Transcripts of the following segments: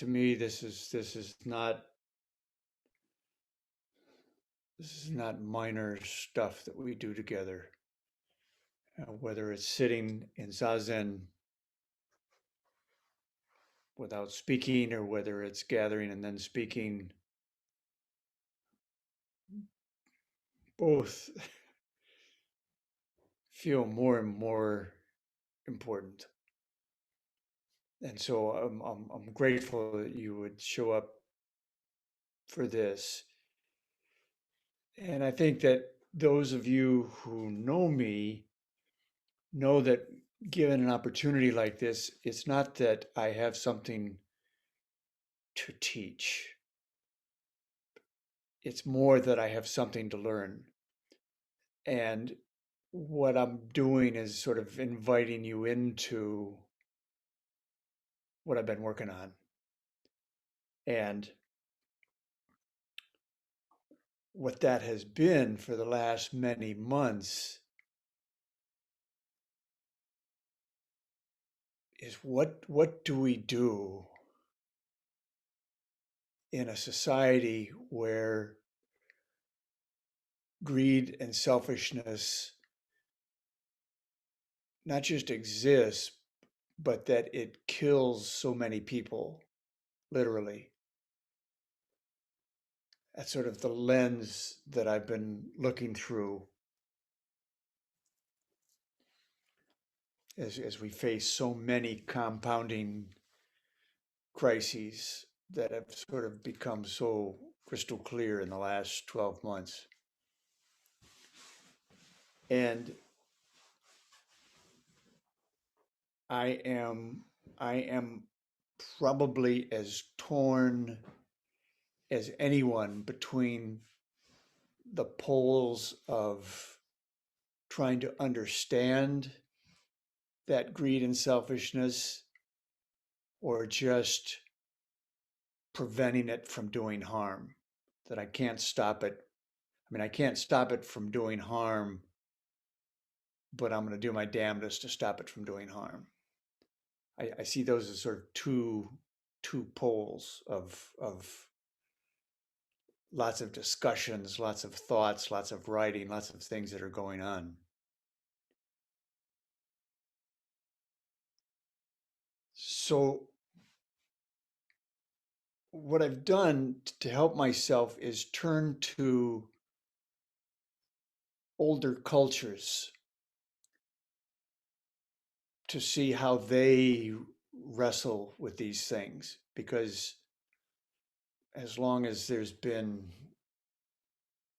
to me, this is not minor stuff that we do together. Whether it's sitting in zazen without speaking, or whether it's gathering and then speaking, both feel more and more important. And so I'm grateful that you would show up for this. And I think that those of you who know me know that given an opportunity like this, it's not that I have something to teach. It's more that I have something to learn. And what I'm doing is sort of inviting you into what I've been working on. And what that has been for the last many months is what do we do in a society where greed and selfishness not just exists, but that it kills so many people, literally. That's sort of the lens that I've been looking through as we face so many compounding crises that have sort of become so crystal clear in the last 12 months. And I am I am probably as torn as anyone between the poles of trying to understand that greed and selfishness, or just preventing it from doing harm. That I can't stop it. I mean, I can't stop it from doing harm, but I'm going to do my damnedest to stop it from doing harm. I see those as sort of two poles of lots of discussions, lots of thoughts, lots of writing, lots of things that are going on. So what I've done to help myself is turn to older cultures to see how they wrestle with these things, because as long as there's been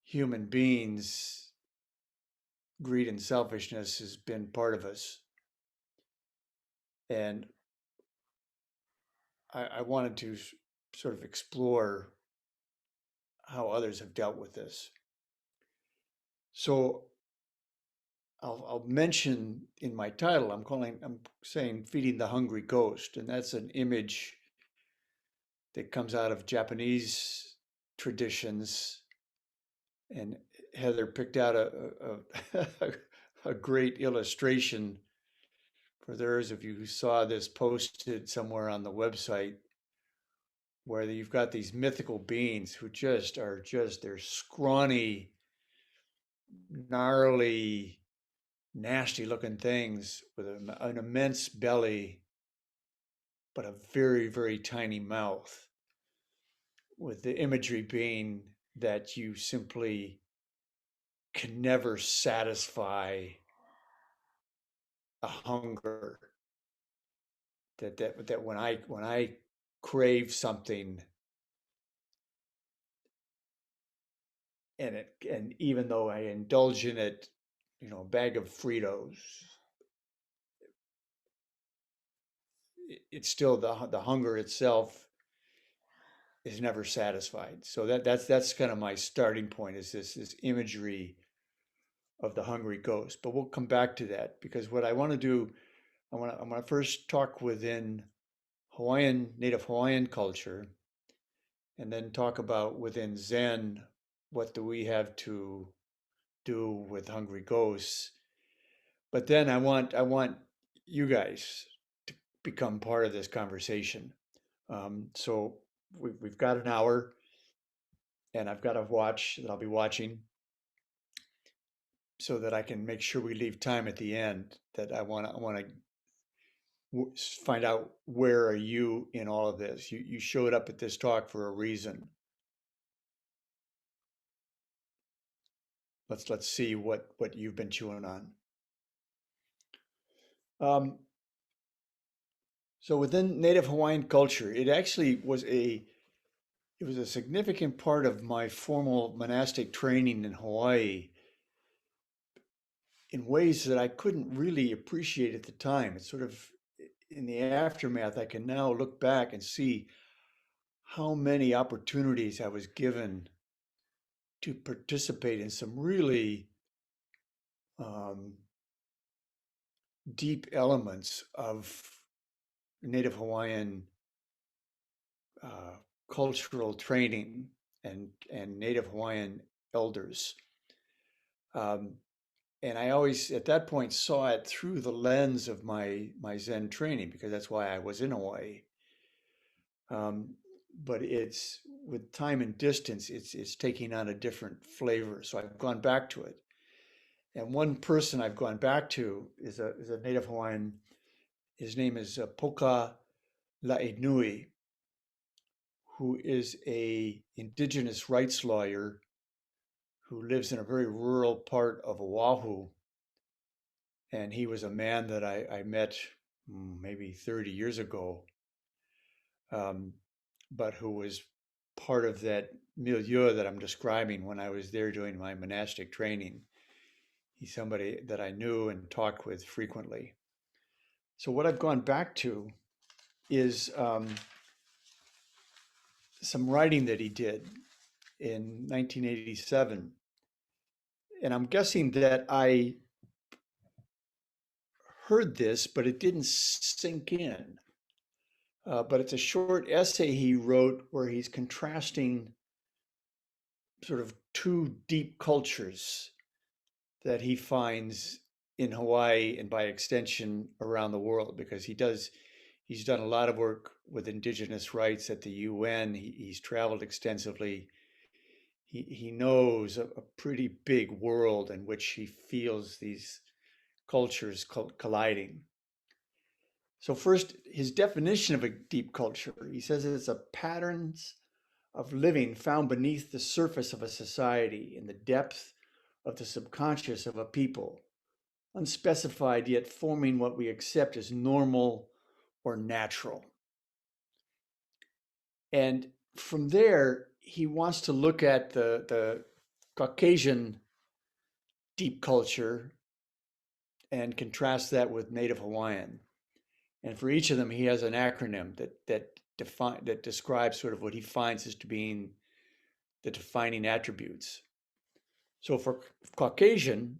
human beings, greed and selfishness has been part of us. And I wanted to sort of explore how others have dealt with this. So I'll mention in my title, I'm saying feeding the hungry ghost, and that's an image that comes out of Japanese traditions. And Heather picked out a great illustration for those of you who saw this posted somewhere on the website, where you've got these mythical beings who they're scrawny, gnarly, nasty looking things with an immense belly, but a very, very tiny mouth, with the imagery being that you simply can never satisfy a hunger. That when I crave something, and even though I indulge in it, a bag of Fritos, it's still the hunger itself is never satisfied. So that's kind of my starting point, is this imagery of the hungry ghost. But we'll come back to that, because what I want to do, I want to first talk within Native Hawaiian culture, and then talk about within Zen, what do we have to do with hungry ghosts. But then I want you guys to become part of this conversation. So we've got an hour, and I've got a watch that I'll be watching so that I can make sure we leave time at the end. That I want to find out, where are you in all of this? You showed up at this talk for a reason. Let's see what you've been chewing on. Um, so within Native Hawaiian culture, it was a significant part of my formal monastic training in Hawaii in ways that I couldn't really appreciate at the time. It's sort of in the aftermath, I can now look back and see how many opportunities I was given to participate in some really um, deep elements of Native Hawaiian uh, cultural training and Native Hawaiian elders. Um, and I always, at that point, saw it through the lens of my Zen training, because that's why I was in Hawaii. Um, but it's with time and distance, it's taking on a different flavor. So I've gone back to it. And one person I've gone back to is a Native Hawaiian. His name is Poka Laenui, who is a indigenous rights lawyer who lives in a very rural part of Oahu. And he was a man that I met maybe 30 years ago, um, but who was part of that milieu that I'm describing when I was there doing my monastic training. He's somebody that I knew and talked with frequently. So what I've gone back to is some writing that he did in 1987. And I'm guessing that I heard this, but it didn't sink in. But it's a short essay he wrote where he's contrasting sort of two deep cultures that he finds in Hawaii and by extension around the world, because he's done a lot of work with indigenous rights at the UN. He's traveled extensively. He knows a pretty big world in which he feels these cultures colliding. So first, his definition of a deep culture, he says it's a patterns of living found beneath the surface of a society, in the depth of the subconscious of a people, unspecified yet forming what we accept as normal or natural. And from there, he wants to look at the Caucasian deep culture and contrast that with Native Hawaiian. And for each of them, he has an acronym that describes sort of what he finds as to being the defining attributes. So for Caucasian,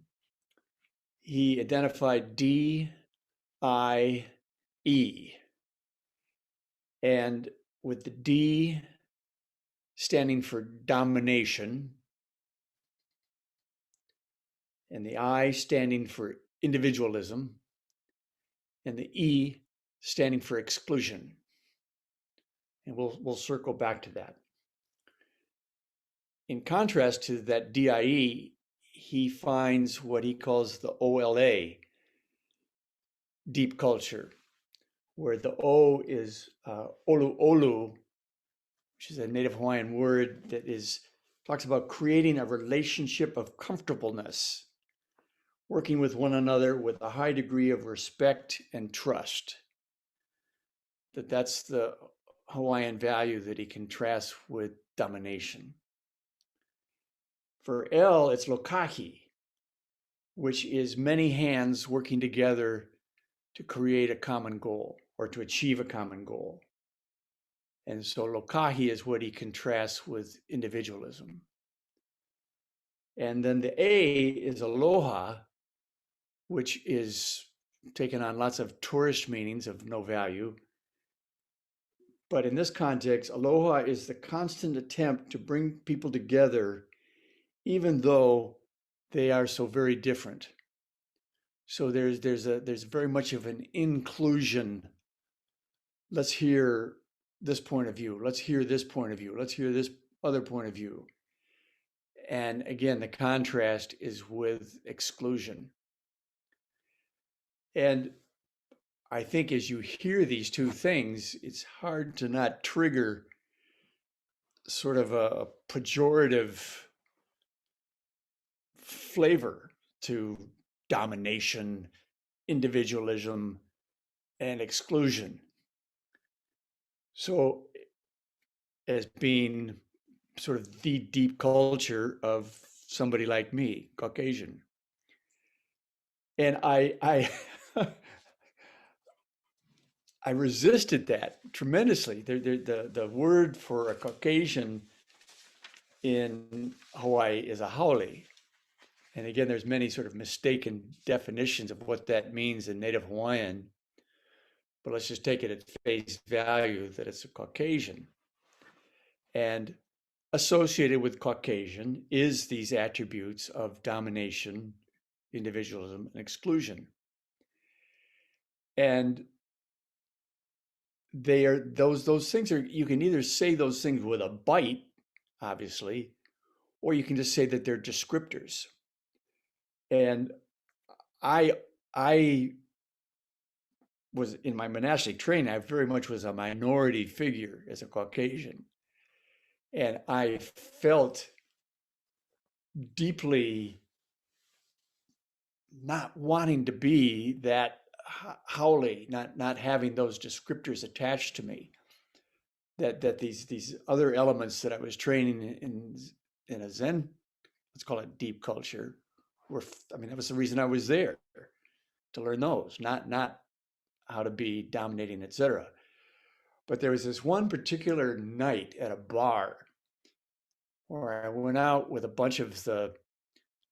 he identified D, I, E. And with the D standing for domination, and the I standing for individualism, and the E standing for exclusion. And we'll circle back to that. In contrast to that DIE, he finds what he calls the OLA, deep culture, where the O is olu olu, which is a Native Hawaiian word that talks about creating a relationship of comfortableness, working with one another with a high degree of respect and trust. That's the Hawaiian value that he contrasts with domination. For L, it's lokahi, which is many hands working together to create a common goal or to achieve a common goal. And so lokahi is what he contrasts with individualism. And then the A is aloha, which is taken on lots of tourist meanings of no value. But in this context, aloha is the constant attempt to bring people together, even though they are so very different. So there's very much of an inclusion. Let's hear this point of view. Let's hear this point of view. Let's hear this other point of view. And again, the contrast is with exclusion. And I think as you hear these two things, it's hard to not trigger sort of a pejorative flavor to domination, individualism, and exclusion. So, as being sort of the deep culture of somebody like me, Caucasian. And I I resisted that tremendously. The word for a Caucasian in Hawaii is a haole. And again, there's many sort of mistaken definitions of what that means in Native Hawaiian, but let's just take it at face value that it's a Caucasian. And associated with Caucasian is these attributes of domination, individualism, and exclusion. And they are those things are, you can either say those things with a bite, obviously, or you can just say that they're descriptors. And I was in my monastic training, I very much was a minority figure as a Caucasian. And I felt deeply not wanting to be that haole, not having those descriptors attached to me. That these other elements that I was training in a Zen, let's call it deep culture, were, I mean, that was the reason I was there, to learn those, not how to be dominating, etc. But there was this one particular night at a bar where I went out with a bunch of the,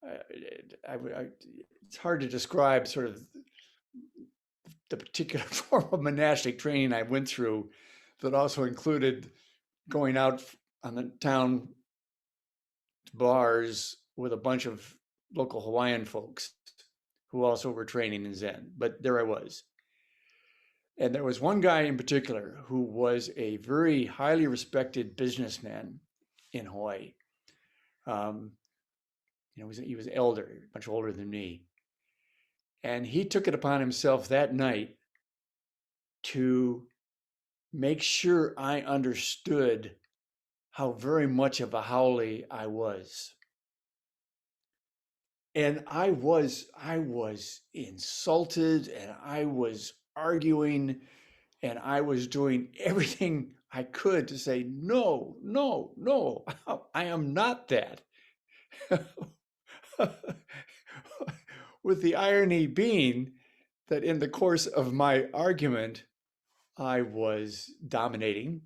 it's hard to describe sort of the particular form of monastic training I went through that also included going out on the town bars with a bunch of local Hawaiian folks who also were training in Zen. But there I was. And there was one guy in particular who was a very highly respected businessman in Hawaii. He was elder, much older than me. And he took it upon himself that night to make sure I understood how very much of a haole I was. And I was insulted, and I was arguing, and I was doing everything I could to say, no, no, no, I am not that. With the irony being that in the course of my argument, I was dominating,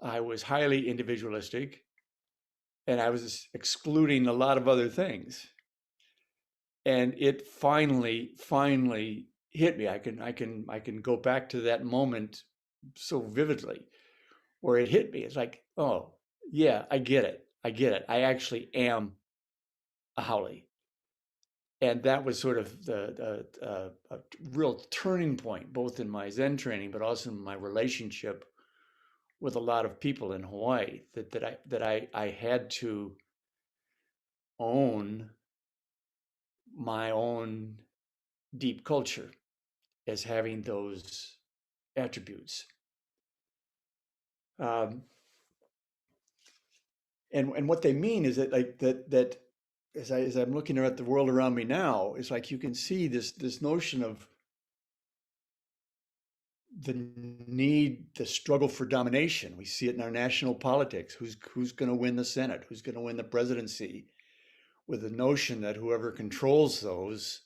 I was highly individualistic, and I was excluding a lot of other things. And it finally hit me. I can go back to that moment so vividly, where it hit me. It's like, oh yeah, I get it. I actually am a haole. And that was sort of a real turning point, both in my Zen training, but also in my relationship with a lot of people in Hawaii. That I had to own my own deep culture as having those attributes. Um, and what they mean is that, like, that as I'm looking at the world around me now, it's like you can see this notion of the need, the struggle for domination. We see it in our national politics. Who's going to win the Senate? Who's going to win the presidency? With the notion that whoever controls those,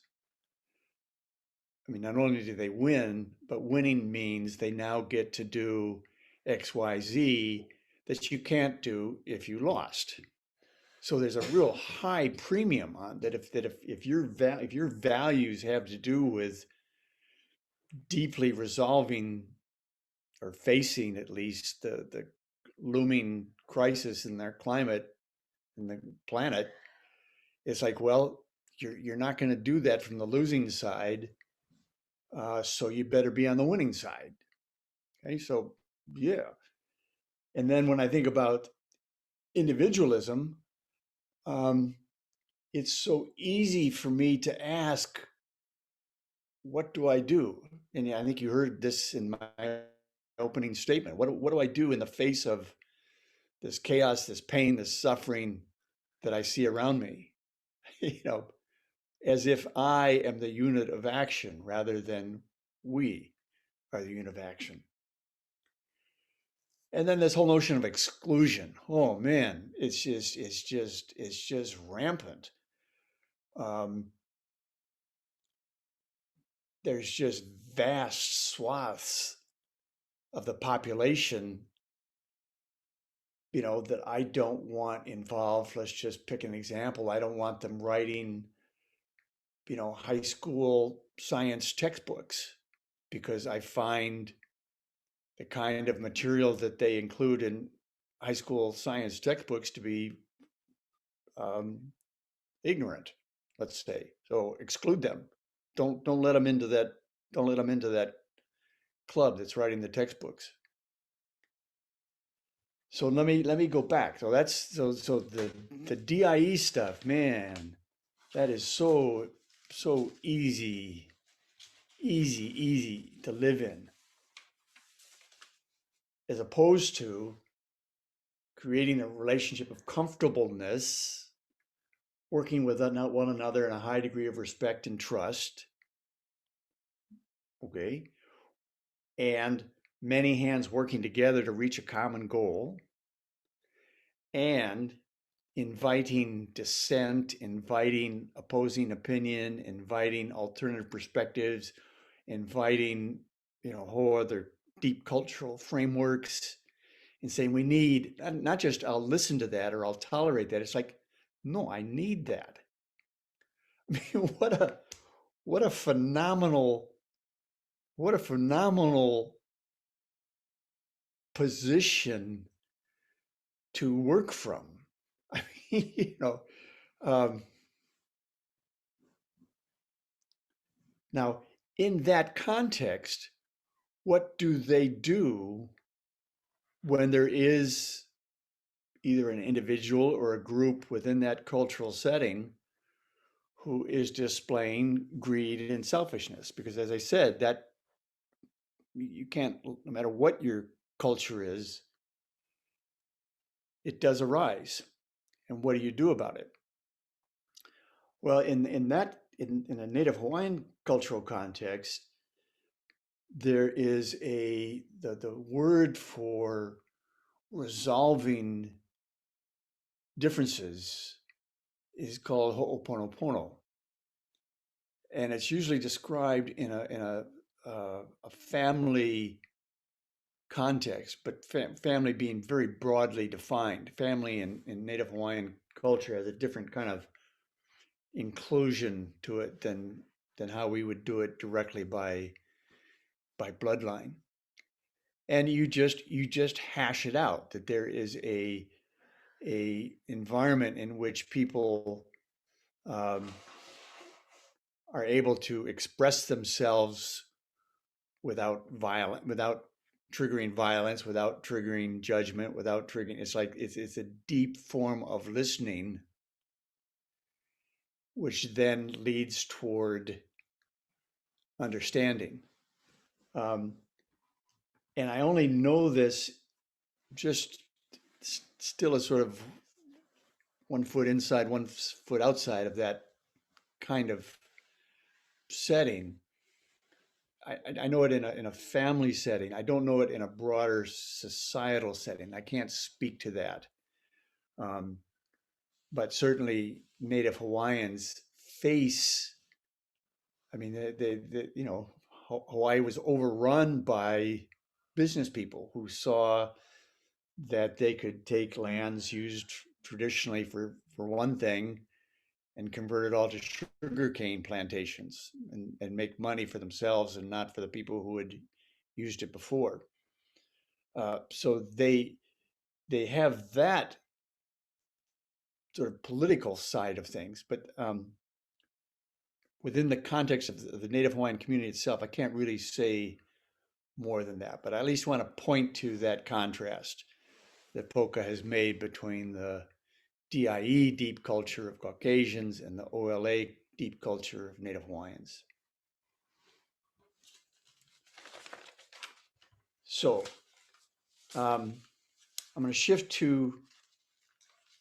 I mean, not only do they win, but winning means they now get to do X, Y, Z that you can't do if you lost. So there's a real high premium on that. If your values have to do with deeply resolving or facing at least the looming crisis in their climate and the planet, it's like, well, you're not going to do that from the losing side, so you better be on the winning side. Okay, so Yeah. And then when I think about individualism, um, it's so easy for me to ask, what do I do? And I think you heard this in my opening statement. What do I do in the face of this chaos, this pain, this suffering that I see around me? You know, as if I am the unit of action rather than we are the unit of action. And then this whole notion of exclusion. Oh man, it's just rampant. Um, there's just vast swaths of the population, that I don't want involved. Let's just pick an example. I don't want them writing, high school science textbooks because I find the kind of material that they include in high school science textbooks to be um, ignorant, let's say. So exclude them. Don't let them into that. Don't let them into that club that's writing the textbooks. So let me go back. So the DIE stuff, man, that is so easy to live in, as opposed to creating a relationship of comfortableness, working with one another in a high degree of respect and trust, okay, and many hands working together to reach a common goal, and inviting dissent, inviting opposing opinion, inviting alternative perspectives, inviting, whole other deep cultural frameworks, and saying we need not just I'll listen to that or I'll tolerate that. It's like, no, I need that. I mean, what a phenomenal what a phenomenal position to work from. I mean, um, now in that context, what do they do when there is either an individual or a group within that cultural setting who is displaying greed and selfishness? Because as I said, that you can't, no matter what your culture is, it does arise. And what do you do about it? Well, in a Native Hawaiian cultural context, there is the word for resolving differences is called ho'oponopono, and it's usually described in a family context, but family being very broadly defined. Family in Native Hawaiian culture has a different kind of inclusion to it than how we would do it directly by bloodline. And you just hash it out that there is a environment in which people um, are able to express themselves without triggering violence, without triggering judgment, without triggering. It's like it's a deep form of listening, which then leads toward understanding. Um, and I only know this just still as sort of one foot inside, one foot outside of that kind of setting. I know it in a family setting. I don't know it in a broader societal setting. I can't speak to that. Um, but certainly Native Hawaiians face, I mean, Hawaii was overrun by business people who saw that they could take lands used traditionally for one thing and convert it all to sugarcane plantations and make money for themselves and not for the people who had used it before. So they have that sort of political side of things, but within the context of the Native Hawaiian community itself, I can't really say more than that, but I at least want to point to that contrast that Polka has made between the DIE, deep culture of Caucasians, and the OLA, deep culture of Native Hawaiians. So um, I'm going to shift to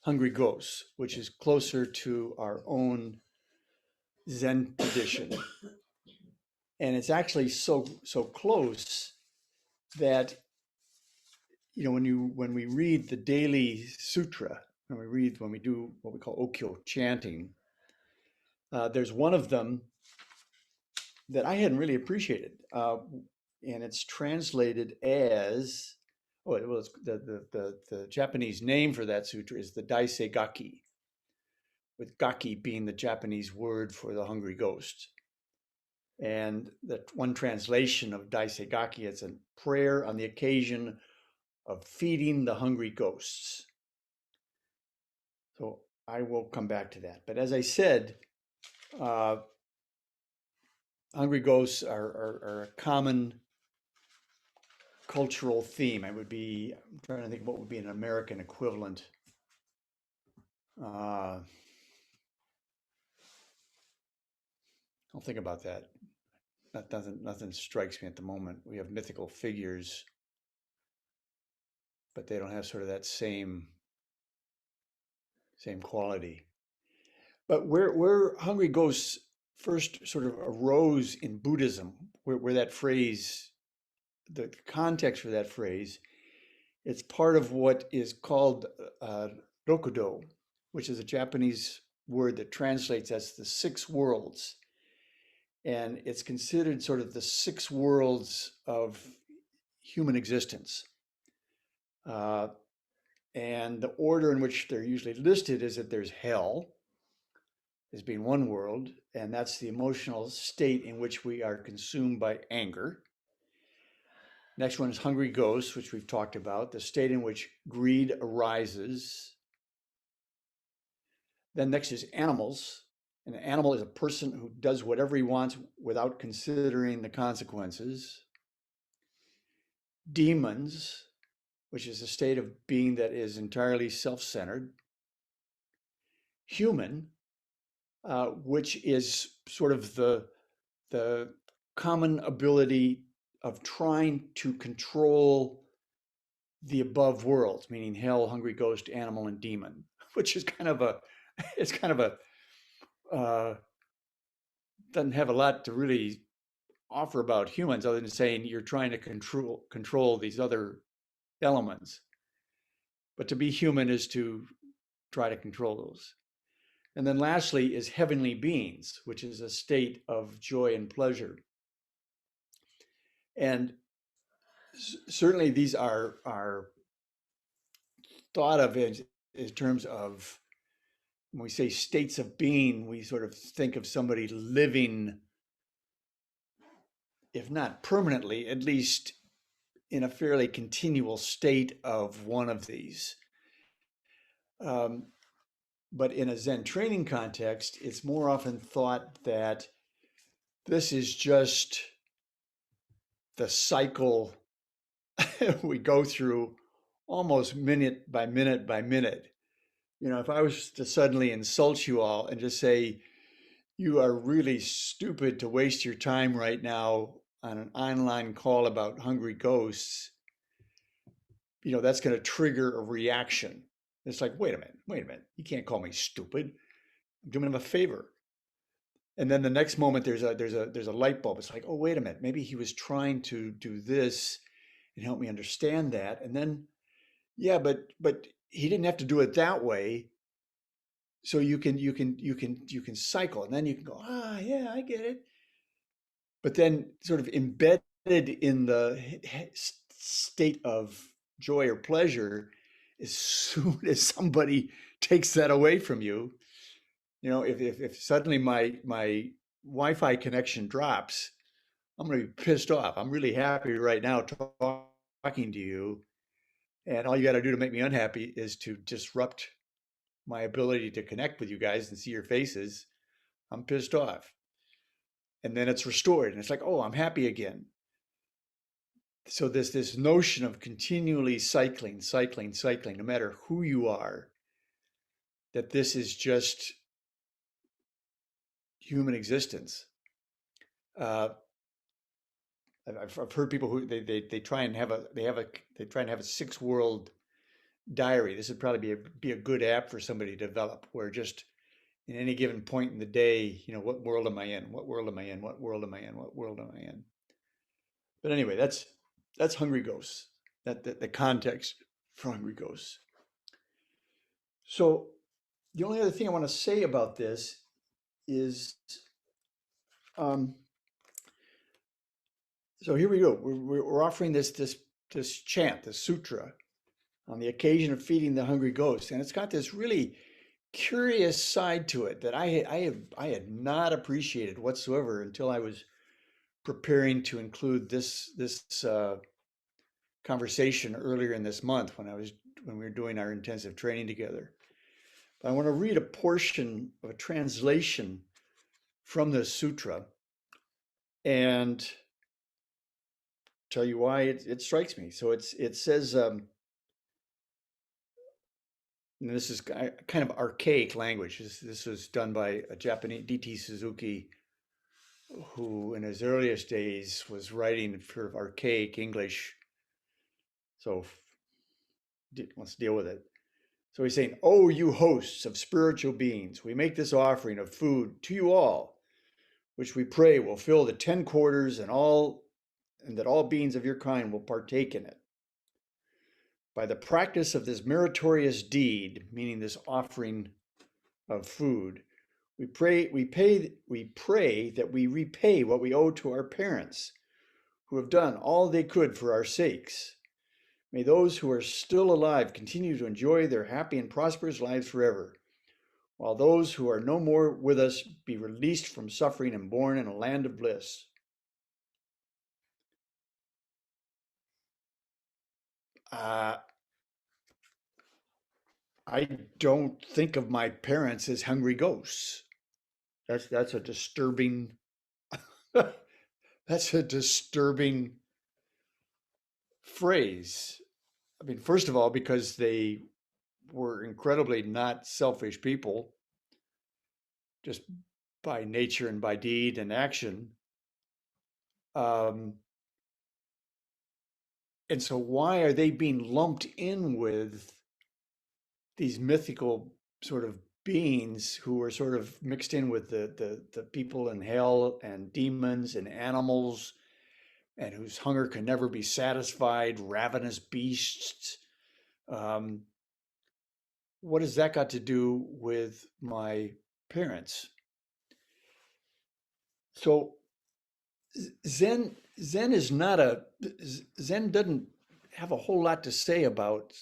Hungry Ghosts, which is closer to our own Zen tradition. And it's actually so close that, you know, when we read the daily sutra, when we do what we call Okyo chanting, there's one of them that I hadn't really appreciated, and it's translated as, oh, well, it's the Japanese name for that sutra is the Daisei Gaki, with Gaki being the Japanese word for the hungry ghost. And the one translation of Daisei Gaki, it's a prayer on the occasion of feeding the hungry ghosts. So I will come back to that. But as I said, uh, hungry ghosts are a common cultural theme. It would be, I'm trying to think of what would be an American equivalent. I'll think about that. Nothing strikes me at the moment. We have mythical figures, but they don't have sort of that same quality. But where hungry ghosts first sort of arose in Buddhism, where that phrase, the context for that phrase, it's part of what is called rokudo, which is a Japanese word that translates as the six worlds. And it's considered sort of the six worlds of human existence. Uh, and the order in which they're usually listed is that there's hell as being one world, and that's the emotional state in which we are consumed by anger. Next one is hungry ghosts, which we've talked about, the state in which greed arises. Then next is animals. An animal is a person who does whatever he wants without considering the consequences. Demons, which is a state of being that is entirely self-centered. Human, which is sort of the common ability of trying to control the above worlds, meaning hell, hungry ghost, animal, and demon, which is kind of a, it's kind of a, doesn't have a lot to really offer about humans other than saying you're trying to control these other elements. But to be human is to try to control those. And then lastly is heavenly beings, which is a state of joy and pleasure. And certainly these are thought of in terms of, when we say states of being, we sort of think of somebody living, if not permanently, at least in a fairly continual state of one of these. Um, but in a Zen training context, it's more often thought that this is just the cycle we go through almost minute by minute by minute. You know, if I was to suddenly insult you all and just say, you are really stupid to waste your time right now on an online call about hungry ghosts, you know, that's going to trigger a reaction. It's like, wait a minute, you can't call me stupid. I'm doing him a favor. And then the next moment there's a light bulb. It's like, oh, wait a minute, maybe he was trying to do this and help me understand that. And then, yeah, but he didn't have to do it that way. So you can cycle, and then you can go, ah, yeah, I get it. But then sort of embedded in the state of joy or pleasure, as soon as somebody takes that away from you, you know, if suddenly my Wi-Fi connection drops, I'm going to be pissed off. I'm really happy right now talking to you, and all you got to do to make me unhappy is to disrupt my ability to connect with you guys and see your faces. I'm pissed off. And then it's restored, and it's like, oh, I'm happy again. so this notion of continually cycling, no matter who you are, that this is just human existence. Uh, I've heard people who they try and have a they try and have a six world diary. This would probably be a good app for somebody to develop, where just in any given point in the day, what world am I in? What world am I in? What world am I in? What world am I in? But anyway, that's Hungry Ghosts. The context for Hungry Ghosts. So the only other thing I want to say about this is, um, so here we go. We're offering this chant, this sutra, on the occasion of feeding the hungry ghost, and it's got this really curious side to it that I had not appreciated whatsoever until I was preparing to include this conversation earlier in this month when we were doing our intensive training together. But I want to read a portion of a translation from this sutra and tell you why it strikes me. So it says, and this is kind of archaic language. This was done by a Japanese, D.T. Suzuki, who in his earliest days was writing sort of archaic English. So let's deal with it. So he's saying, "Oh, you hosts of spiritual beings, we make this offering of food to you all, which we pray will fill the 10 quarters and that all beings of your kind will partake in it. By the practice of this meritorious deed," meaning this offering of food, we pray that we repay what we owe to our parents, who have done all they could for our sakes. May those who are still alive continue to enjoy their happy and prosperous lives forever, while those who are no more with us be released from suffering and born in a land of bliss. Uh, I don't think of my parents as hungry ghosts. That's a disturbing that's a disturbing phrase. I mean, first of all, because they were incredibly not selfish people, just by nature and by deed and action. Um, and so, why are they being lumped in with these mythical sort of beings who are sort of mixed in with the people in hell and demons and animals and whose hunger can never be satisfied, ravenous beasts? Um, what has that got to do with my parents? So Zen is not a Zen doesn't have a whole lot to say about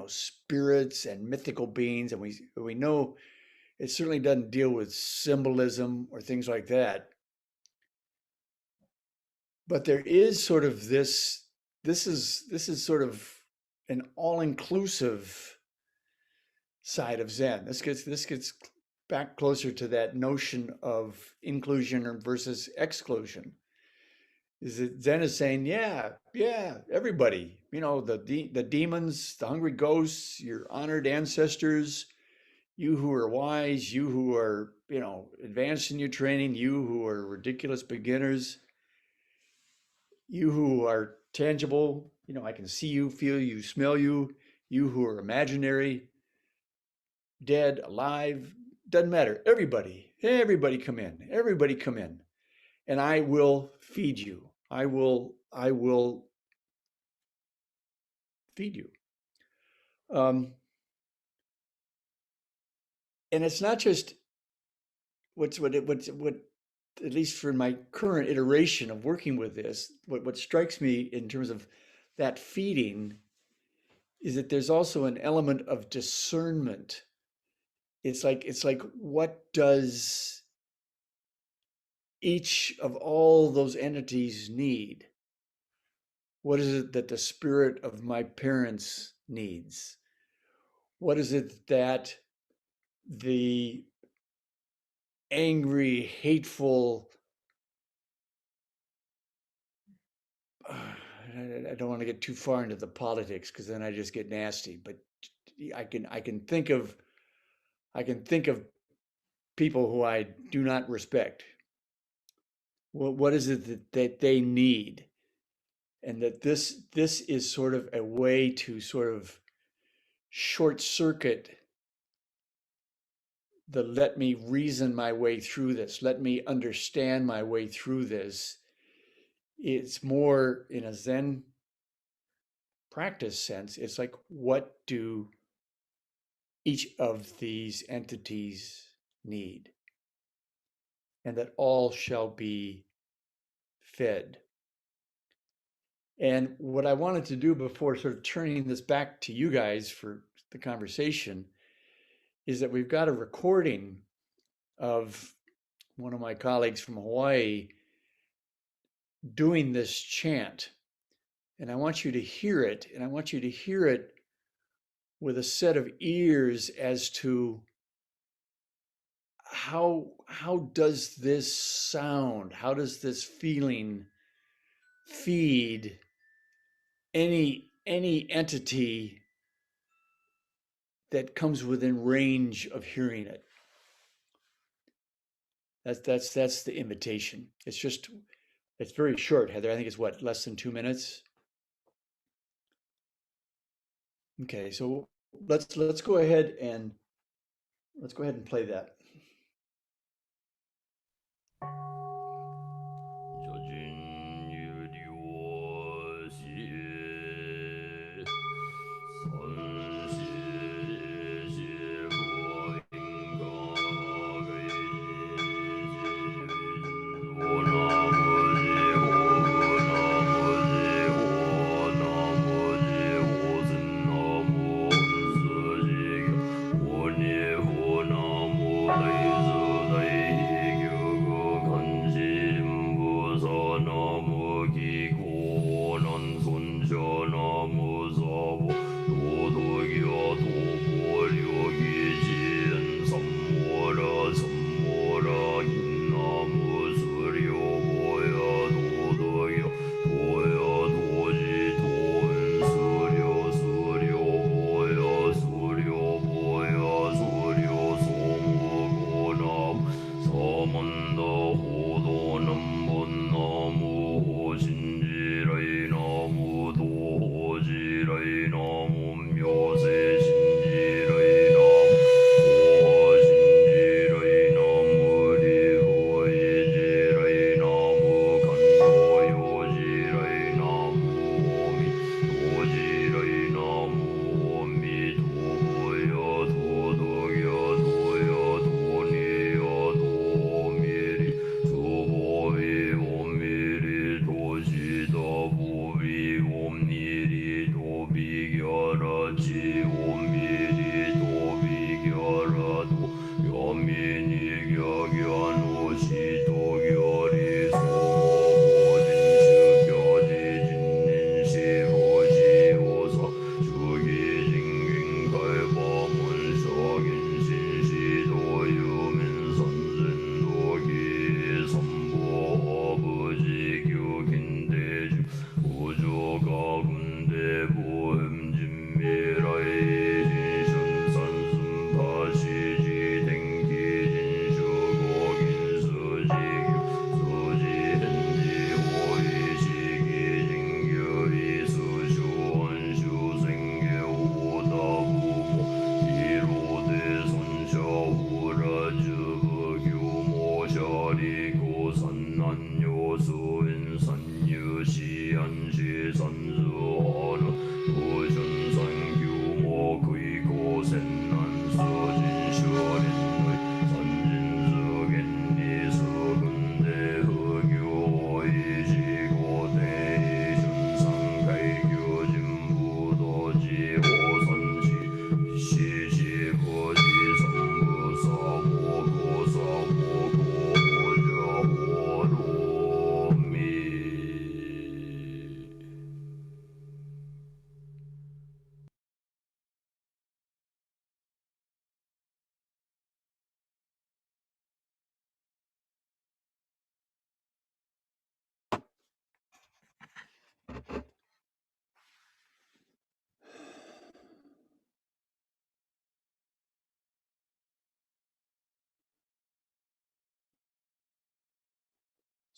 spirits and mythical beings, and we know it certainly doesn't deal with symbolism or things like that. But there is sort of this is sort of an all-inclusive side of Zen. This gets back closer to that notion of inclusion versus exclusion. Is that Zen is saying, yeah, everybody, the demons, the hungry ghosts, your honored ancestors, you who are wise, you who are, advanced in your training, you who are ridiculous beginners, you who are tangible, I can see you, feel you, smell you, you who are imaginary, dead, alive, doesn't matter. Everybody come in. Everybody come in. And I will feed you. I will feed you. Um, and it's not just what at least for my current iteration of working with this, what strikes me in terms of that feeding is that there's also an element of discernment. It's like what does each of all those entities need? What is it that the spirit of my parents needs? What is it that the angry, hateful, I don't want to get too far into the politics because then I just get nasty. But I can think of people who I do not respect. What is it that they need, and that this is sort of a way to sort of short circuit the let me reason my way through this, let me understand my way through this. It's more in a Zen practice sense. It's like, what do each of these entities need? And that all shall be fed. And what I wanted to do before sort of turning this back to you guys for the conversation is that we've got a recording of one of my colleagues from Hawaii doing this chant. And I want you to hear it, and I want you to hear it with a set of ears as to how does this sound, how does this feeling feed any entity that comes within range of hearing it. That's the invitation. It's very short, Heather. I think it's what, less than 2 minutes? Okay, so let's go ahead and play that.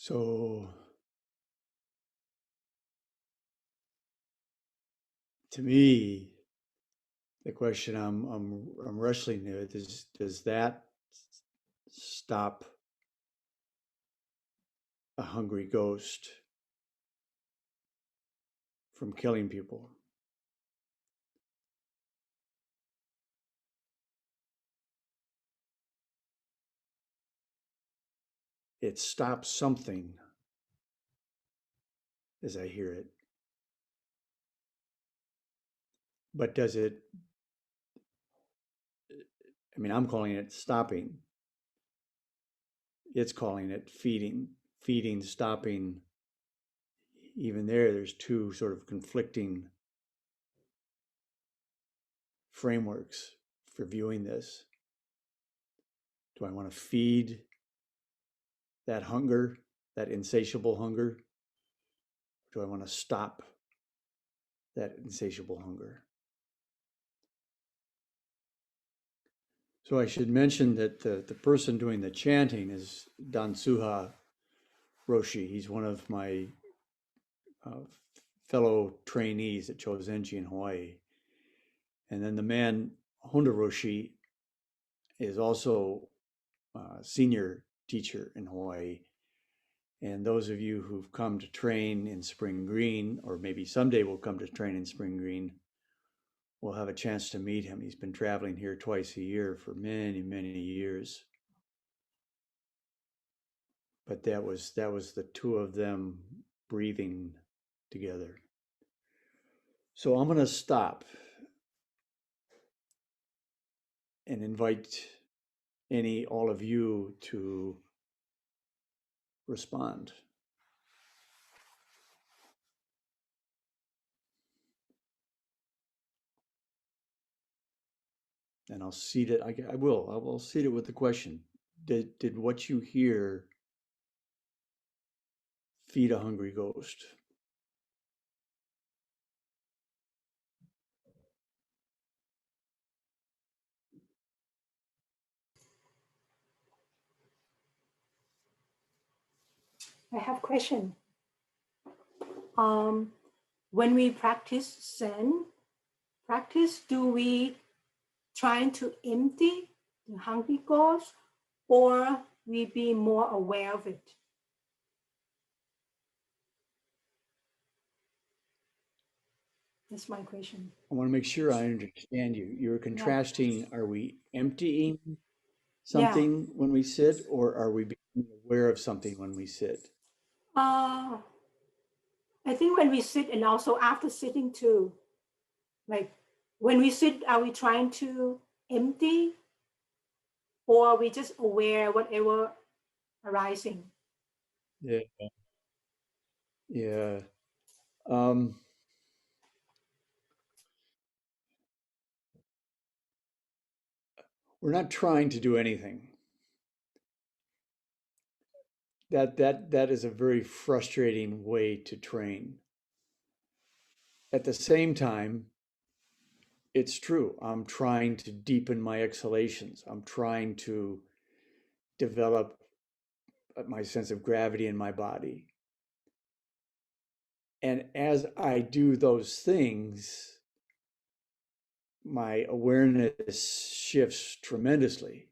So to me, the question I'm wrestling with is, does that stop a hungry ghost from killing people? It stops something as I hear it. But does it, I mean, I'm calling it stopping. It's calling it feeding. Feeding, stopping. Even there's two sort of conflicting frameworks for viewing this. Do I want to feed that hunger, that insatiable hunger? Do I want to stop that insatiable hunger? So I should mention that the person doing the chanting is Dansuha Roshi. He's one of my uh, fellow trainees at Chozenji in Hawaii. And then the man, Honda Roshi, is also a senior teacher in Hawaii. And those of you who've come to train in Spring Greene, or maybe someday will come to train in Spring Greene, will have a chance to meet him. He's been traveling here twice a year for many, many years. But that was the two of them breathing together. So I'm going to stop and invite all of you to respond. And I'll seed it. I will seed it with the question: Did what you hear feed a hungry ghost? I have a question. When we practice Zen practice, do we trying to empty the hungry ghost, or we be more aware of it? That's my question. I want to make sure I understand you. You're Yeah. contrasting, are we emptying Yeah. something when we sit, or are we being aware of something when we sit? I think when we sit and also after sitting too, like when we sit, are we trying to empty, or are we just aware whatever arising? Yeah. Yeah. Um, we're not trying to do anything. That is a very frustrating way to train. At the same time, it's true. I'm trying to deepen my exhalations. I'm trying to develop my sense of gravity in my body. And as I do those things, my awareness shifts tremendously.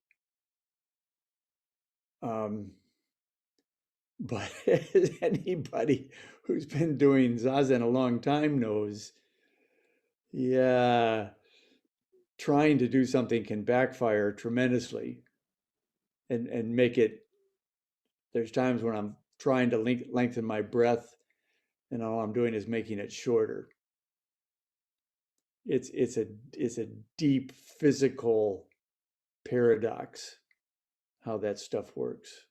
But as anybody who's been doing Zazen a long time knows, yeah, trying to do something can backfire tremendously and make it. There's times when I'm trying to lengthen my breath, and all I'm doing is making it shorter. It's a deep physical paradox how that stuff works.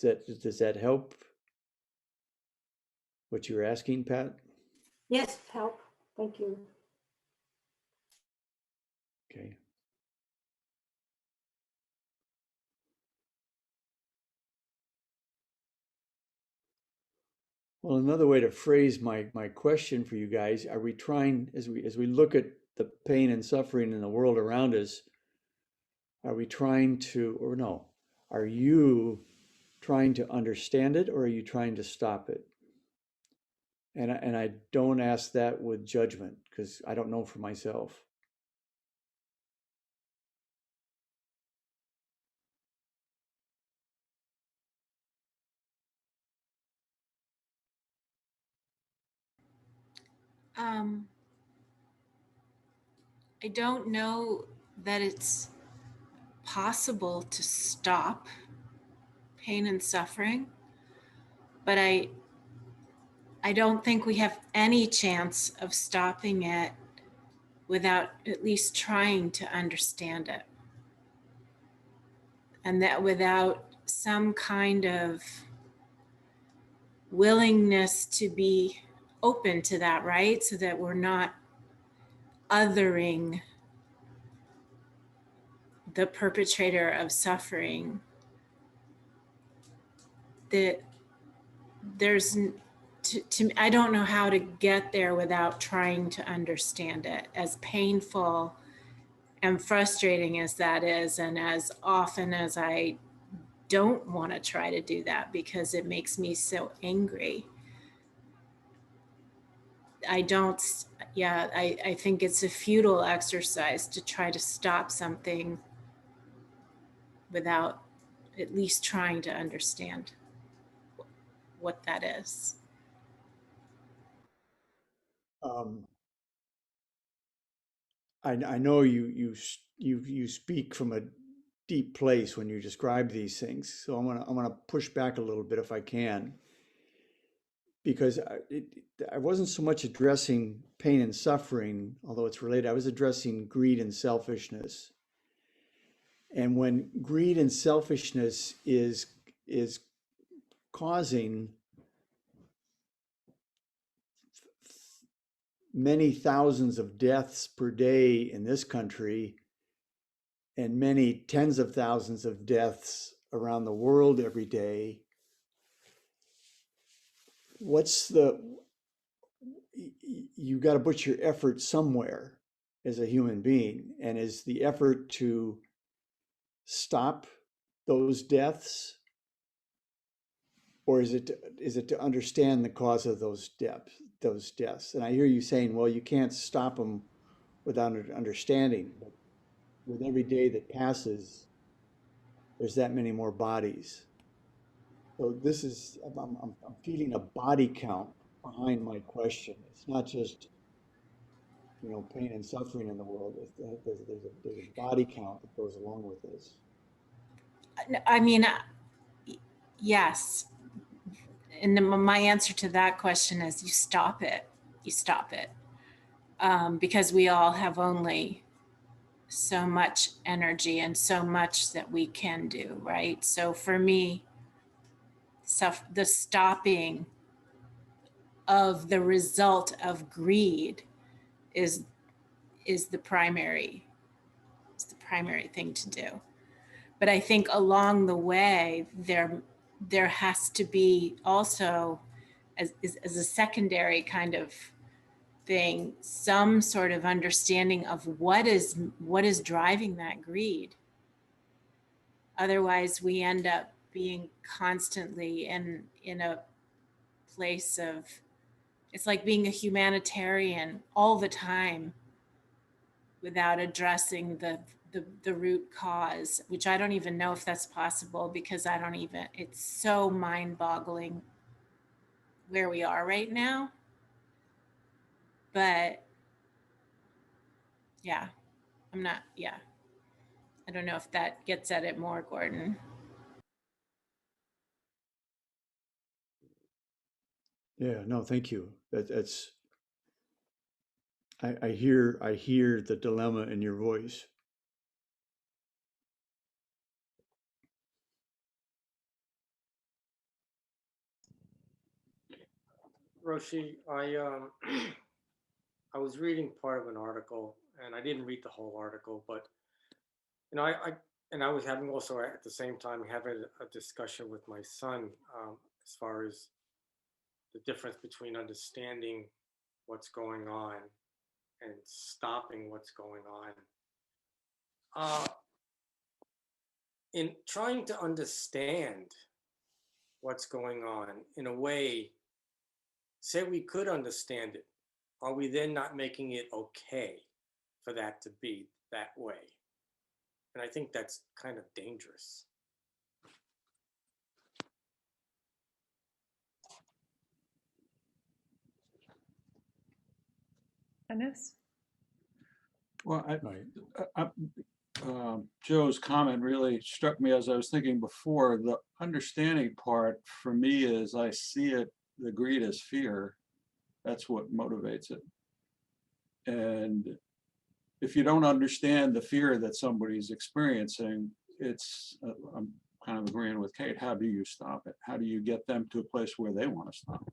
Does that help what you're asking, Pat? Yes, help. Thank you. Okay. Well, another way to phrase my question for you guys: Are we trying, as we look at the pain and suffering in the world around us, are we trying to, or no, are you trying to understand it or are you trying to stop it? And I don't ask that with judgment because I don't know for myself. Um, I don't know that it's possible to stop pain and suffering, but I don't think we have any chance of stopping it without at least trying to understand it. And that without some kind of willingness to be open to that, right? So that we're not othering the perpetrator of suffering, that there's I don't know how to get there without trying to understand it, as painful and frustrating as that is, and as often as I don't want to try to do that because it makes me so angry. I don't, yeah, I think it's a futile exercise to try to stop something without at least trying to understand what that is. Um, I know you speak from a deep place when you describe these things, so I'm gonna push back a little bit if I can, because I wasn't so much addressing pain and suffering, although it's related. I was addressing greed and selfishness, and when greed and selfishness is causing many thousands of deaths per day in this country and many tens of thousands of deaths around the world every day, what's the, you got to put your effort somewhere as a human being. And is the effort to stop those deaths, or is it to understand the cause of those deaths? And I hear you saying, well, you can't stop them without understanding, but with every day that passes, there's that many more bodies. So this is, I'm feeling a body count behind my question. It's not just, pain and suffering in the world. There's a body count that goes along with this. I mean, yes. And my answer to that question is you stop it. You stop it. Because we all have only so much energy and so much that we can do, right? So for me, the stopping of the result of greed is is the primary the primary thing to do. But I think along the way there has to be also as a secondary kind of thing, some sort of understanding of what is driving that greed. Otherwise we end up being constantly in a place of, it's like being a humanitarian all the time without addressing the root cause, which I don't even know if that's possible because I don't even, it's so mind boggling where we are right now. But yeah, I'm not, yeah. I don't know if that gets at it more, Gordon. Yeah, no, thank you. That's I hear the dilemma in your voice. Roshi, I was reading part of an article, and I didn't read the whole article, but I and I was having also at the same time having a discussion with my son as far as the difference between understanding what's going on and stopping what's going on. In trying to understand what's going on in a way, say we could understand it, are we then not making it okay for that to be that way? And I think that's kind of dangerous. Dennis? Well, Right. Joe's comment really struck me as I was thinking before. The understanding part for me is I see it, the greed as fear. That's what motivates it. And if you don't understand the fear that somebody's experiencing, it's, I'm kind of agreeing with Kate, how do you stop it? How do you get them to a place where they want to stop?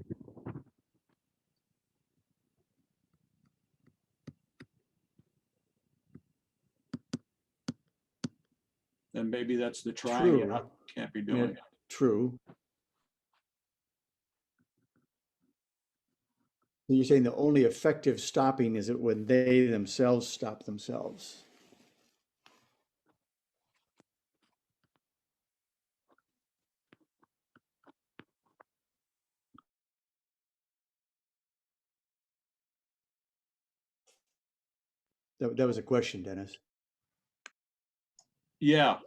Then maybe that's the trying it True. out, can't be Yeah, doing it. true. You're saying the only effective stopping is it when they themselves stop themselves. That was a question, Dennis. Yeah,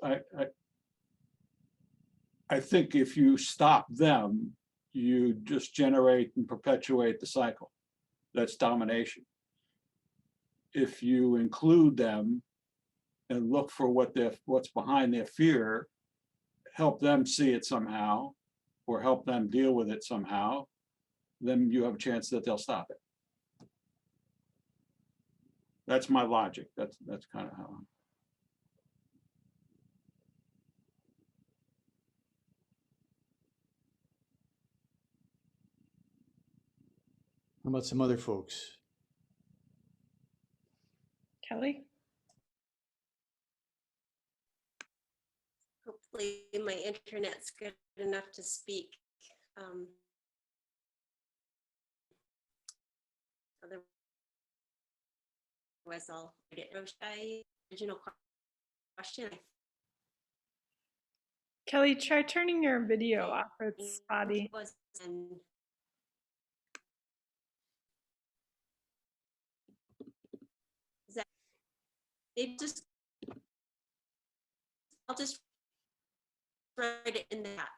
I think if you stop them, you just generate and perpetuate the cycle. That's domination. If you include them and look for what's behind their fear, help them see it somehow, or help them deal with it somehow, then you have a chance that they'll stop it. That's my logic. That's kind of how. How about some other folks? Kelly? Hopefully my internet's good enough to speak. Otherwise I'll read it. Roshi, original question. Kelly, try turning your video off. It's spotty. Was, and is that, maybe just, I'll just write it in the chat.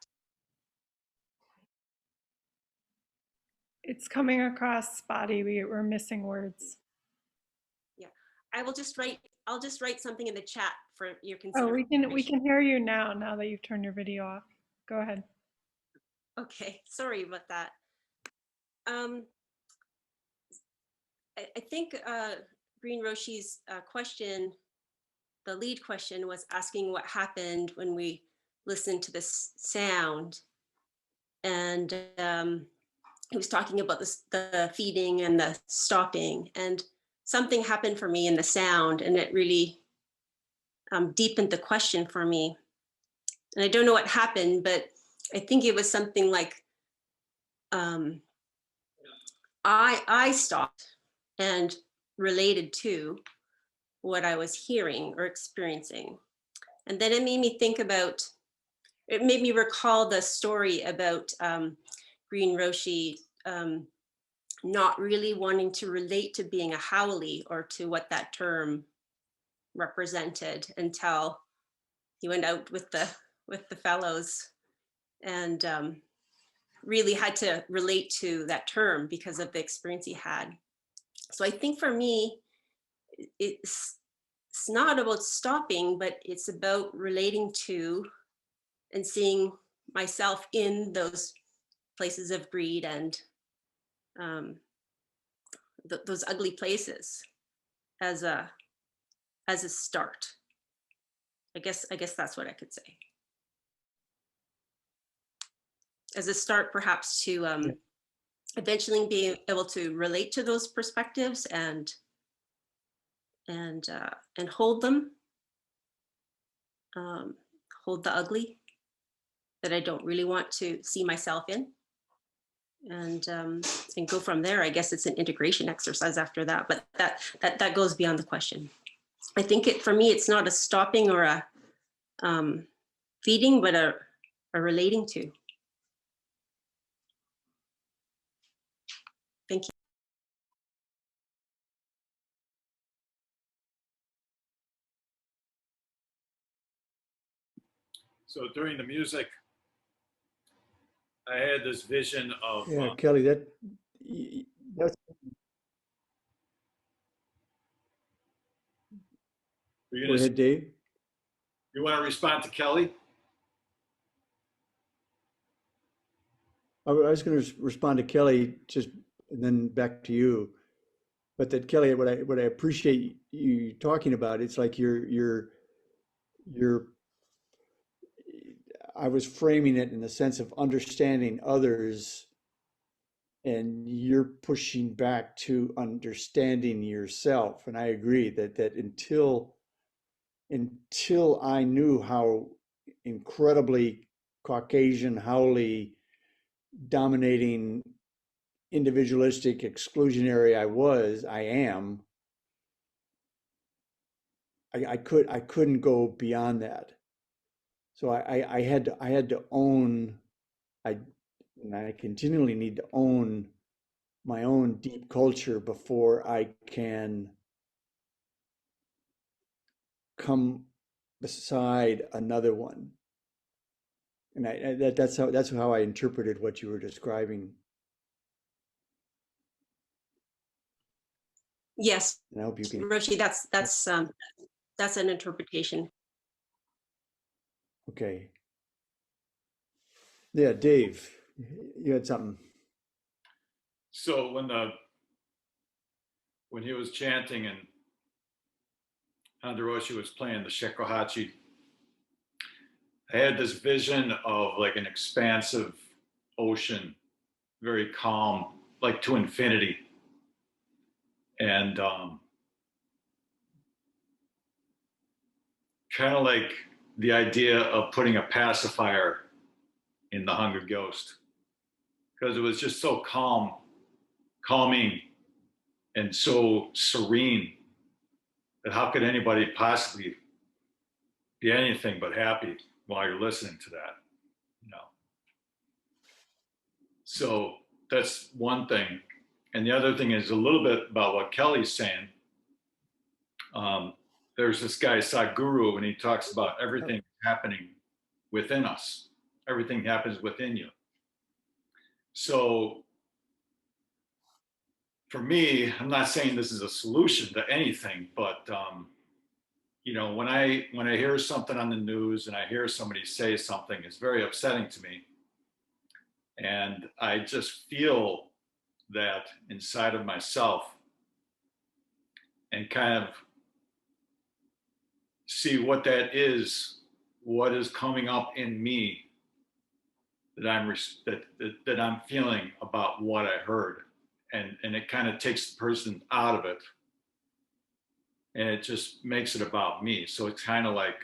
It's coming across spotty. We're missing words. Yeah, I'll just write something in the chat for your Oh, consideration. we can hear you now that you've turned your video off. Go ahead. Okay, sorry about that. I think Greene Roshi's question, the lead question, was asking what happened when we listened to this sound. And he was talking about the feeding and the stopping. And something happened for me in the sound, and it really deepened the question for me. And I don't know what happened, but I think it was something like I stopped and related to what I was hearing or experiencing. And then it made me think about, it made me recall the story about Greene Roshi not really wanting to relate to being a haole or to what that term represented until he went out with the fellows and really had to relate to that term because of the experience he had. So I think for me, it's not about stopping, but it's about relating to and seeing myself in those places of greed and those ugly places as a start. I guess that's what I could say. As a start, perhaps to eventually be able to relate to those perspectives and hold them, hold the ugly that I don't really want to see myself in. and go from there. I guess it's an integration exercise after that, but that goes beyond the question. I think for me, it's not a stopping or a feeding, but a relating to. Thank you. So during the music, I had this vision of Yeah, Kelly, that's go ahead, Dave. you want to respond to Kelly? I was going to respond to Kelly just and then back to you. But that Kelly, what I appreciate you talking about, it's like you're I was framing it in the sense of understanding others, and you're pushing back to understanding yourself. And I agree that until I knew how incredibly Caucasian, howly, dominating, individualistic, exclusionary I am, I couldn't go beyond that. So I had to own, and I continually need to own my own deep culture before I can come beside another one. And that's how I interpreted what you were describing. Yes, And I hope you can. Roshi, that's an interpretation. Okay. Yeah, Dave, you had something. So when he was chanting and Roshi was playing the shakuhachi, I had this vision of like an expansive ocean, very calm, like to infinity. And kind of like the idea of putting a pacifier in the Hungry Ghost, because it was just so calming, and so serene that how could anybody possibly be anything but happy while you're listening to that, you know? So that's one thing. And the other thing is a little bit about what Kelly's saying. There's this guy, Sadhguru, and he talks about everything happening within us. Everything happens within you. So for me, I'm not saying this is a solution to anything, but you know, when I hear something on the news and I hear somebody say something, it's very upsetting to me. And I just feel that inside of myself and kind of see what that is, what is coming up in me that I'm feeling about what I heard. And it kind of takes the person out of it and it just makes it about me. So it's kind of like,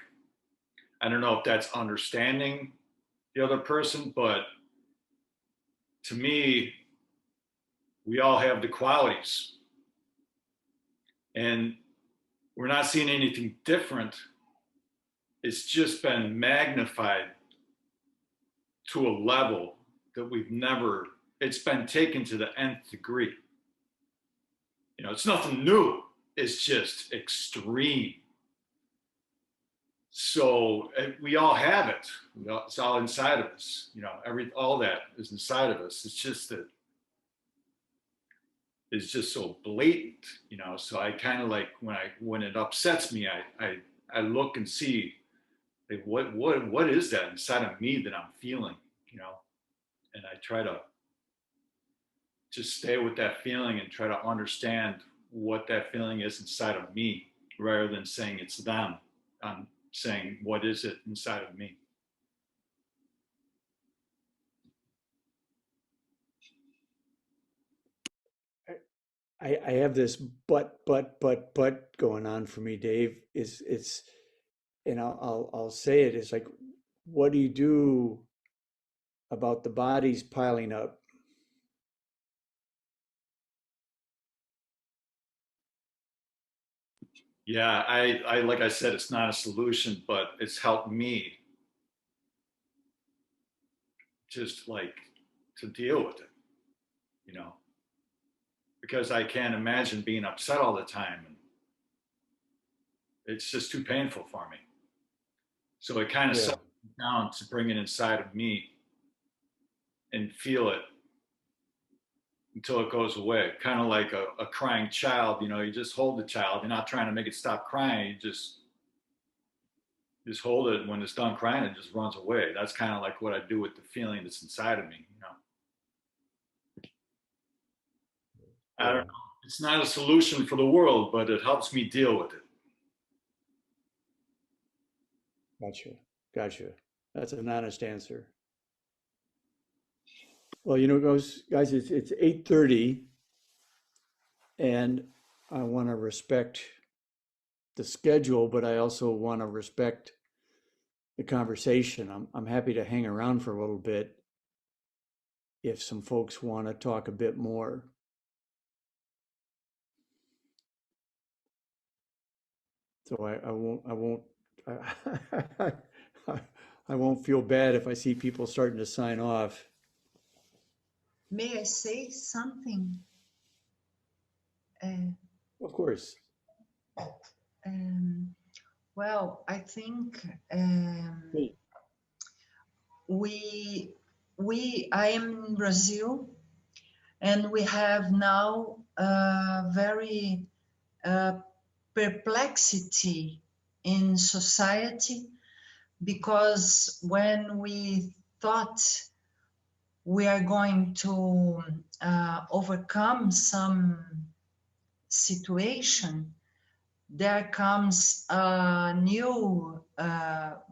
I don't know if that's understanding the other person, but to me, we all have the qualities and we're not seeing anything different. It's just been magnified to a level that we've never, it's been taken to the nth degree. You know, it's nothing new. It's just extreme. So we all have it. It's all inside of us. You know, all that is inside of us. It's just that it's just so blatant. You know, so I kind of like when it upsets me, I look and see like what is that inside of me that I'm feeling. You know, and I try to just stay with that feeling and try to understand what that feeling is inside of me rather than saying it's them. I'm saying, what is it inside of me? I have this but going on for me, Dave. It's and I'll say it. It's like, what do you do about the bodies piling up? Yeah, like I said, it's not a solution, but it's helped me just like to deal with it, you know, because I can't imagine being upset all the time. And it's just too painful for me. So it kind of Yeah. settles me down to bring it inside of me and feel it until it goes away. Kind of like a crying child, you know, you just hold the child. You're not trying to make it stop crying. You just hold it. When it's done crying, it just runs away. That's kind of like what I do with the feeling that's inside of me, you know. I don't Yeah. know. It's not a solution for the world, but it helps me deal with it. Gotcha. Gotcha. That's an honest answer. Well, you know, guys, it's 8:30, and I want to respect the schedule, but I also want to respect the conversation. I'm happy to hang around for a little bit if some folks want to talk a bit more. So I won't feel bad if I see people starting to sign off. May I say something? Uh, Of course. well, I think Great. I am in Brazil, and we have now a very perplexity in society, because when we thought we are going to overcome some situation, there comes a new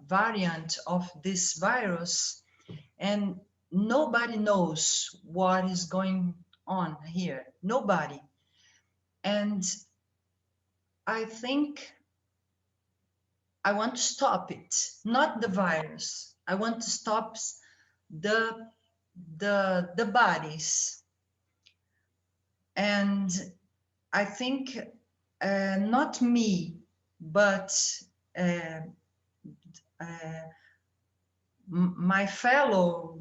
variant of this virus, and nobody knows what is going on here. Nobody. And I think I want to stop it, not the virus. I want to stop the bodies. And I think not me, but uh, my fellow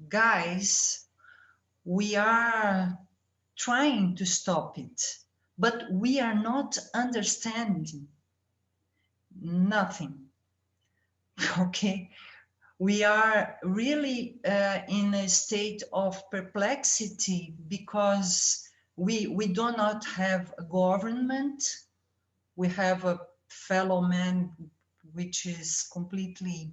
guys, we are trying to stop it, but we are not understanding nothing. Okay, we are really in a state of perplexity, because we do not have a government. We have a fellow man which is completely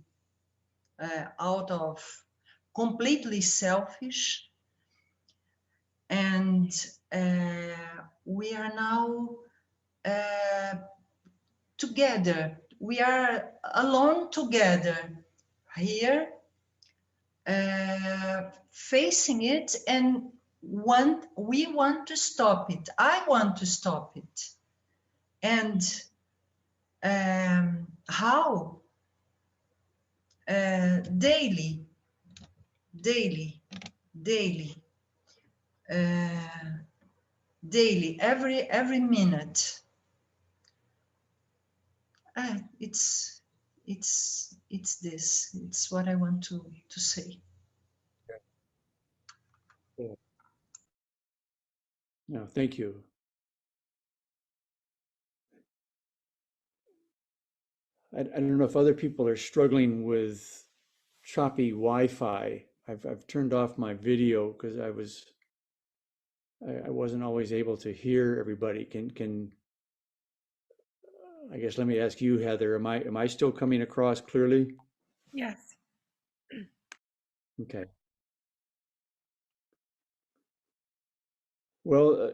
completely selfish, and we are now together. We are alone together here, facing it, and we want to stop it. I want to stop it. And how? Daily, daily, daily, daily, every minute. It's this. It's what I want to say. No, thank you. I don't know if other people are struggling with choppy Wi-Fi. I've turned off my video because I wasn't always able to hear everybody. Can I guess let me ask you, Heather, am I still coming across clearly? Yes. Okay. Well,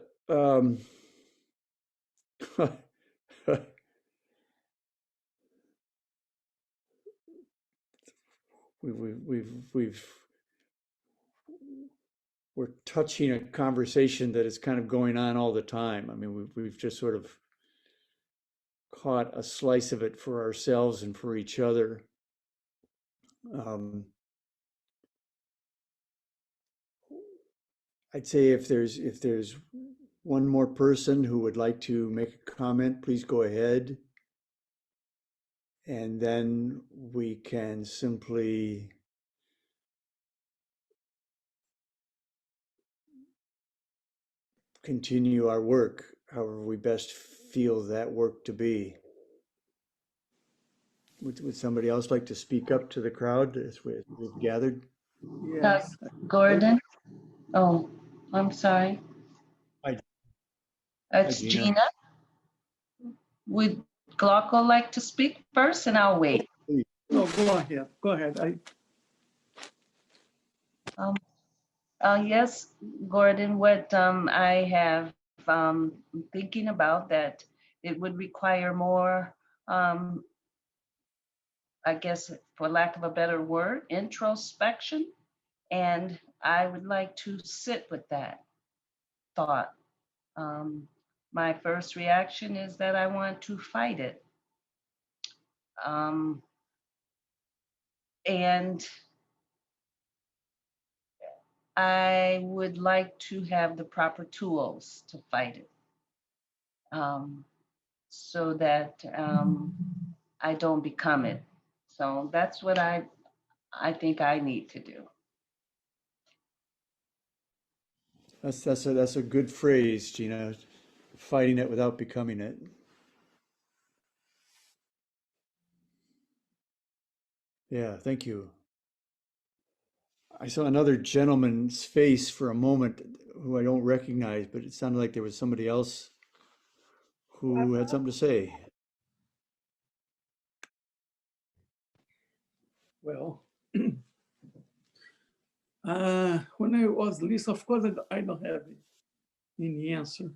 we've we're touching a conversation that is kind of going on all the time. I mean, we've just sort of caught a slice of it for ourselves and for each other. I'd say if there's one more person who would like to make a comment, please go ahead. And then we can simply continue our work, however we best feel that work to be. Would somebody else like to speak up to the crowd as we've gathered? Yes. Gordon? Oh, I'm sorry. Hi. It's Hi, Gina. Gina. Would Glauco like to speak first, and I'll wait? Please. No, go ahead. Go ahead. Yes, Gordon, what I have thinking about that it would require more, I guess, for lack of a better word, introspection. And I would like to sit with that thought. My first reaction is that I want to fight it. And I would like to have the proper tools to fight it, so that I don't become it. So that's what I think I need to do. That's a good phrase, Gina. Fighting it without becoming it. Yeah, thank you. I saw another gentleman's face for a moment who I don't recognize, but it sounded like there was somebody else who had something to say. Well, when I was listening, of course, I don't have any answer.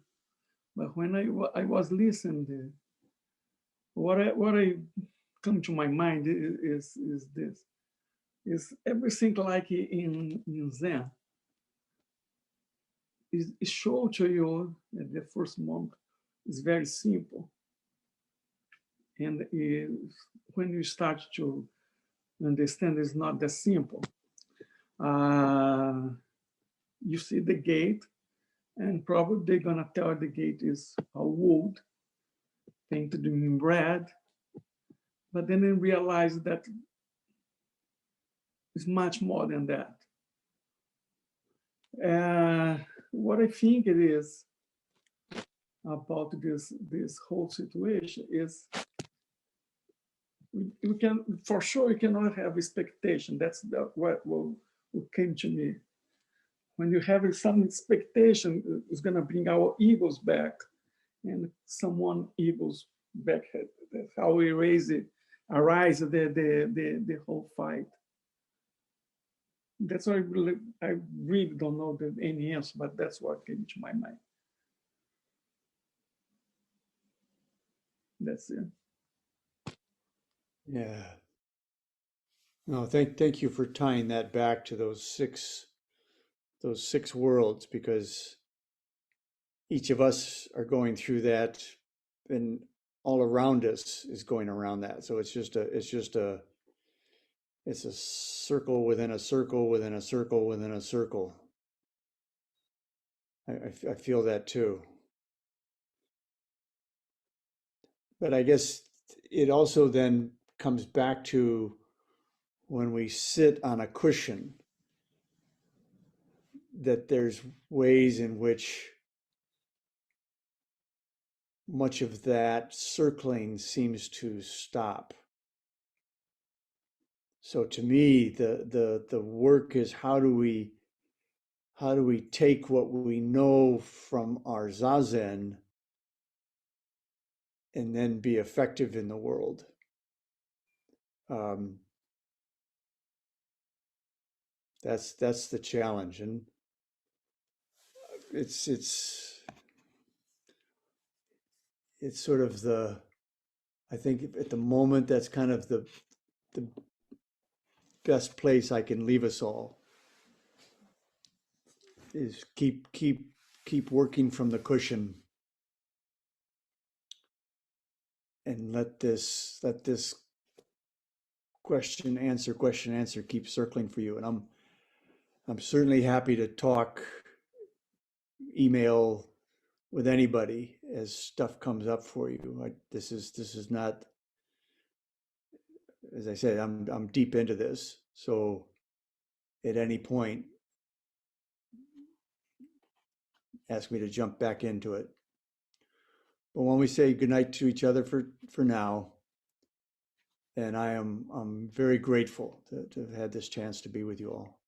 But when I was listening, what I come to my mind is this: is everything like in Zen. It shows to you at the first moment is very simple, and when you start to understand, it's not that simple. You see the gate, and probably they're gonna tell the gate is a wood painted in red, but then they realize that it's much more than that. What I think it is about this whole situation is we can, for sure, we cannot have expectation. That's what came to me. When you have some expectation, it's going to bring our egos back, and someone egos back. That's how we arise the whole fight. That's why I really don't know any answer, but that's what came to my mind. That's it. Yeah. No, thank you for tying that back to those six worlds, because each of us are going through that, and all around us is going around that. So it's a circle within a circle within a circle within a circle. I feel that too. But I guess it also then comes back to when we sit on a cushion, that there's ways in which much of that circling seems to stop. So to me, the work is how do we take what we know from our zazen and then be effective in the world. That's the challenge, and it's sort of I think at the moment that's kind of the best place I can leave us all, is keep working from the cushion, and let this question answer keep circling for you. And I'm certainly happy to talk, email, with anybody as stuff comes up for you. This is not, as I said, I'm deep into this. So at any point, ask me to jump back into it. But when we say goodnight to each other for now, and I'm very grateful to have had this chance to be with you all.